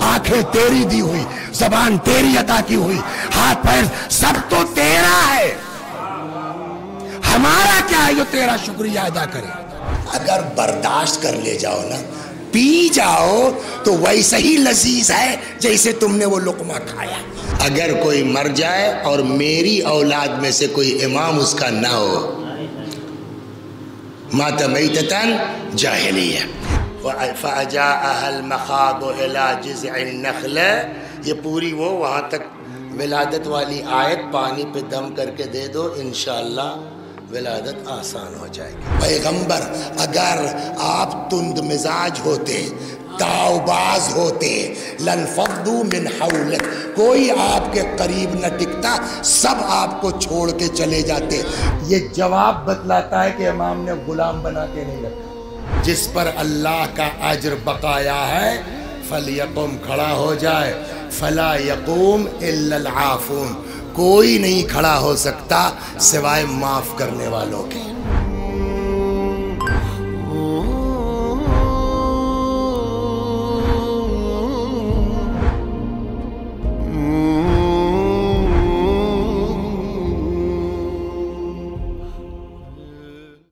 आंखें तेरी दी हुई, जबान तेरी अता की हुई, हाथ पैर सब तो तेरा है, हमारा क्या है जो तेरा शुक्रिया अदा करे। अगर बर्दाश्त कर ले जाओ ना, पी जाओ तो वैसे ही लजीज है जैसे तुमने वो लुकमा खाया। अगर कोई मर जाए और मेरी औलाद में से कोई इमाम उसका ना हो, माता मैततन जाहिलिया फ़अजाअहल मख़ादु इला जिज़अन नख़ला, ये पूरी वो वहाँ तक विलादत वाली आयत पानी पे दम करके दे दो, इंशाअल्लाह विलादत आसान हो जाएगी। पैगंबर अगर आप तुंद मिजाज होते, तावबाज होते, लनफद्दू मिन हौलिक, कोई आपके करीब न टिकता, सब आपको छोड़ के चले जाते। ये जवाब बतलाता है कि इमाम ने गुलाम बना के नहीं रखा। जिस पर अल्लाह का अज्र बकाया है, फलयकुम, खड़ा हो जाए, फला यकूम इल्लल आफून, कोई नहीं खड़ा हो सकता सिवाय माफ करने वालों के।